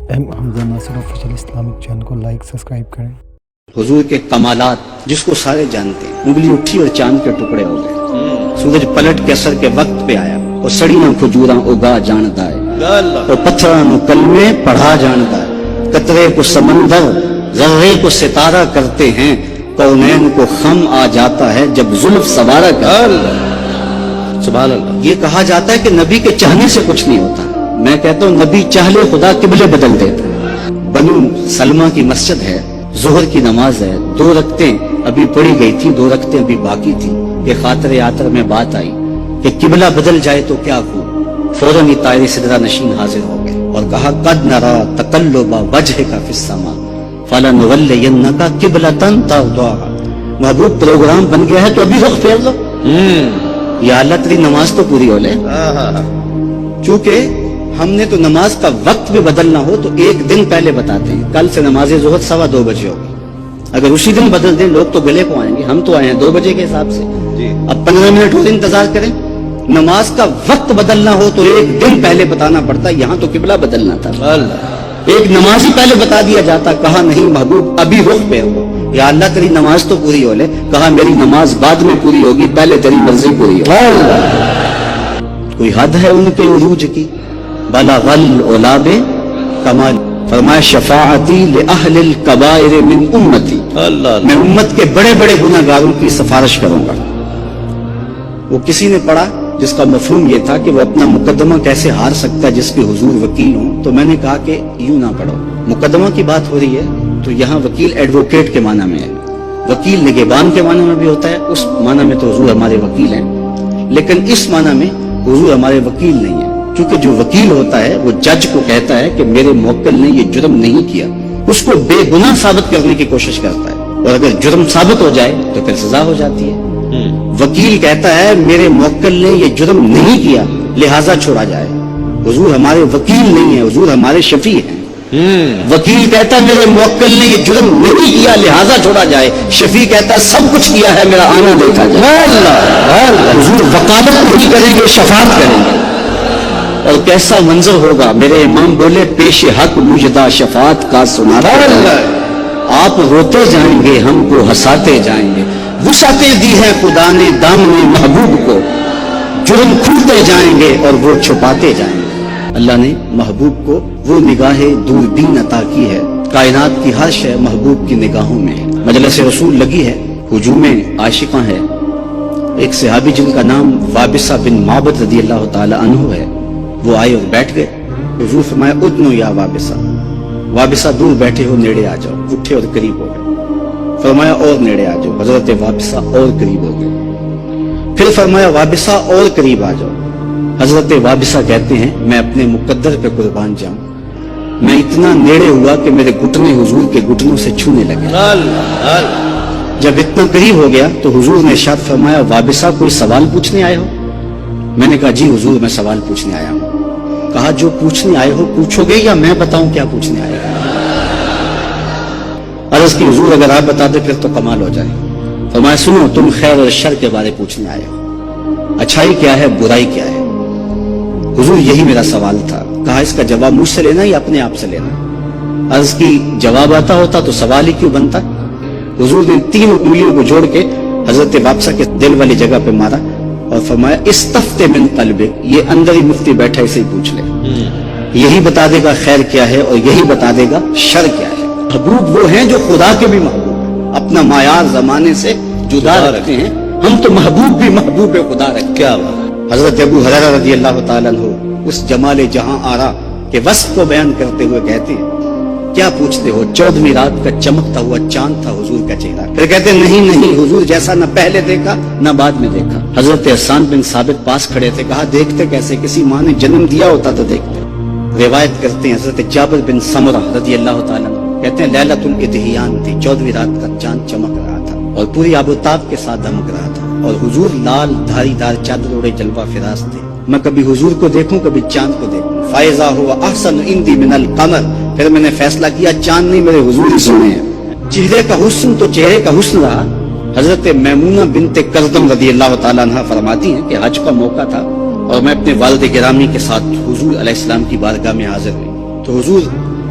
حمزہ ناصر official Islamic channel کو like subscribe کریں۔ حضور کے کمالات جس کو سارے جانتے ہیں، انگلی اٹھی اور چاند کے ٹکڑے ہو گئے، سورج پلٹ کے اثر کے وقت پہ آیا اور سڑیاں کھجوراں اگا جاندا ہے اور پتھراں نو کلمے پڑھا جاندا ہے، قطرے کو سمندر ذرے کو ستارہ کرتے ہیں، کونین کو خم آ جاتا ہے جب زلف سوارا کرتا ہے۔ سبحان اللہ۔ یہ کہا جاتا ہے کہ نبی کے چاہنے سے کچھ نہیں ہوتا، میں کہتا ہوں نبی چاہ لے خدا قبلے بدل دیتا ہے۔ بنو سلمہ کی مسجد ہے، ظہر کی نماز ہے، 2 رکعتیں ابھی پڑھی گئی تھی، 2 رکعتیں ابھی باقی تھی کہ خاطر آتر میں بات آئی کہ قبلہ بدل جائے تو کیا ہو، فوراً ہی طائر سدرہ نشین حاضر ہو گئے اور کہا قد نرا تقلب وجهک فی السماء فلنولینک قبلۃ ترضاها۔ محبوب پروگرام بن گیا ہے تو ابھی رخ پھیر لو، یا اللہ تیری نماز تو پوری ہو لے۔ چونکہ ہم نے تو نماز کا وقت بھی بدلنا ہو تو 1 دن پہلے بتاتے ہیں، کل سے نماز ظہر 2:15 بجے ہوگی، اگر اسی دن بدل دیں لوگ تو گلے کو آئیں گے، ہم تو آئے ہیں 2 بجے کے حساب سے، اب 15 منٹ اور انتظار کریں۔ نماز کا وقت بدلنا ہو تو 1 دن پہلے بتانا پڑتا، یہاں تو قبلہ بدلنا تھا، ایک نماز ہی پہلے بتا دیا جاتا، کہا نہیں محبوب ابھی رخ پہ ہو، یا اللہ تیری نماز تو پوری ہو لے، کہا میری نماز بعد میں پوری ہوگی، پہلے تیری مرضی پوری ہو۔ کوئی حد ہے ان کے عروج کی، بلغ العلا کمال، فرمایا شفاعتی لأہل الکبائر من امتی، میں امت کے بڑے بڑے گناہ گاروں کی سفارش کروں گا۔ وہ کسی نے پڑھا جس کا مفہوم یہ تھا کہ وہ اپنا مقدمہ کیسے ہار سکتا ہے جس کے حضور وکیل ہوں، تو میں نے کہا کہ یوں نہ پڑھو، مقدمہ کی بات ہو رہی ہے تو یہاں وکیل ایڈوکیٹ کے معنی میں ہے، وکیل نگہبان کے معنی میں بھی ہوتا ہے، اس معنی میں تو حضور ہمارے وکیل ہیں، لیکن اس معنی میں حضور ہمارے وکیل نہیں ہیں، کیونکہ جو وکیل ہوتا ہے وہ جج کو کہتا ہے کہ میرے موکل نے یہ جرم نہیں کیا، اس کو بے گناہ ثابت کرنے کی کوشش کرتا ہے، اور اگر جرم ثابت ہو جائے تو پھر سزا ہو جاتی ہے۔ وکیل کہتا ہے میرے موکل نے یہ جرم نہیں کیا لہٰذا چھوڑا جائے، حضور ہمارے وکیل نہیں ہیں، حضور ہمارے شفیع ہیں۔ وکیل کہتا ہے میرے موکل نے یہ جرم نہیں کیا لہٰذا چھوڑا جائے، شفیع کہتا ہے سب کچھ کیا ہے میرا آنا دیکھا جائے۔ حضور وکالت نہیں کریں گے، شفاعت کریں گے، اور کیسا منظر ہوگا، میرے امام بولے پیش حق مجدہ شفاعت کا سناتا ہے، آپ روتے جائیں گے ہم کو ہنساتے جائیں گے، وسعتیں دی ہے خدا نے دامن محبوب کو، جرم کھلتے جائیں گے اور وہ چھپاتے جائیں گے۔ اللہ نے محبوب کو وہ نگاہ دوربین عطا کی ہے، کائنات کی ہر شے محبوب کی نگاہوں میں ہے۔ مجلس رسول لگی ہے، ہجوم عاشقاں ہے، ایک صحابی جن کا نام وابصہ بن معبد رضی اللہ تعالی عنہ ہے، وہ آئے اور بیٹھ گئے، حضور فرمایا ادنو یا وابصہ، وابصہ دور بیٹھے ہو نیڑے آ جاؤ، اٹھے اور قریب ہو گئے، فرمایا اور نیڑے آ جاؤ، حضرت وابصہ اور قریب ہو گئے، پھر فرمایا وابصہ اور قریب آ جاؤ، حضرت وابصہ کہتے ہیں میں اپنے مقدر پہ قربان جاؤں، میں اتنا نیڑے ہوا کہ میرے گھٹنے حضور کے گھٹنوں سے چھونے لگے، جب اتنا قریب ہو گیا تو حضور نے ارشاد فرمایا وابصہ کوئی سوال پوچھنے آئے ہو؟ میں نے کہا جی حضور میں سوال پوچھنے آیا ہوں۔ کہا جو پوچھنے آئے ہو پوچھو گے یا میں بتاؤں کیا پوچھنے آئے ہو؟ عرض کی حضور اگر آپ بتا دیں پھر تو کمال ہو جائے۔ فرمایا سنو تم خیر اور شر کے بارے پوچھنے آئے ہو، اچھائی کیا ہے برائی کیا ہے؟ حضور یہی میرا سوال تھا۔ کہا اس کا جواب مجھ سے لینا یا اپنے آپ سے لینا؟ عرض کی جواب آتا ہوتا تو سوال ہی کیوں بنتا؟ حضور نے 3 انگلیوں کو جوڑ کے حضرت وابصہ کے دل والی جگہ پہ مارا اور فرمایا استفت من قلبک، یہ اندر ہی مفتی بیٹھا اسے پوچھ لے، یہی بتا دے گا خیر کیا ہے اور یہی بتا دے گا شر کیا ہے۔ محبوب وہ ہیں جو خدا کے بھی محبوب ہیں، اپنا معیار زمانے سے جدا رکھتے ہیں، ہم تو محبوب بھی محبوب خدا رکھتے ہیں۔ کیا حضرت ابو ہریرہ رضی اللہ تعالیٰ عنہ اس جمال جہاں آرا کے وصف کو بیان کرتے ہوئے کہتے ہیں کیا پوچھتے ہو، 14ویں رات کا چمکتا ہوا چاند تھا حضور کا چہرہ، پھر کہتے ہیں نہیں نہیں حضور جیسا نہ پہلے دیکھا نہ بعد میں دیکھا۔ حضرت حسان بن ثابت پاس کھڑے تھے، کہا دیکھتے کیسے، کسی ماں نے جنم دیا ہوتا تو دیکھتے۔ روایت کرتے ہیں حضرت جابر بن سمرہ رضی اللہ تعالیٰ عنہ کہتے ہیں لیلۃ الادھیان تھی، 14ویں رات کا چاند چمک رہا تھا اور پوری آبوتاب کے ساتھ دمک رہا تھا، اور حضور لال دھاری دار چادر اوڑے جلوہ فراز تھے، میں کبھی حضور کو دیکھوں کبھی چاند کو دیکھوں، فائزہ ہوا احسن عندی من القمر، پھر میں نے فیصلہ کیا چاند نہیں میرے حضور ہی سونے ہیں۔ چہرے کا حسن تو چہرے کا حسن رہا۔ حضرت میمونہ بنت کردم رضی اللہ تعالیٰ عنہ فرماتی ہیں کہ حج کا موقع تھا اور میں اپنے والد گرامی کے ساتھ حضور علیہ السلام کی بارگاہ میں حاضر ہوئی تو حضور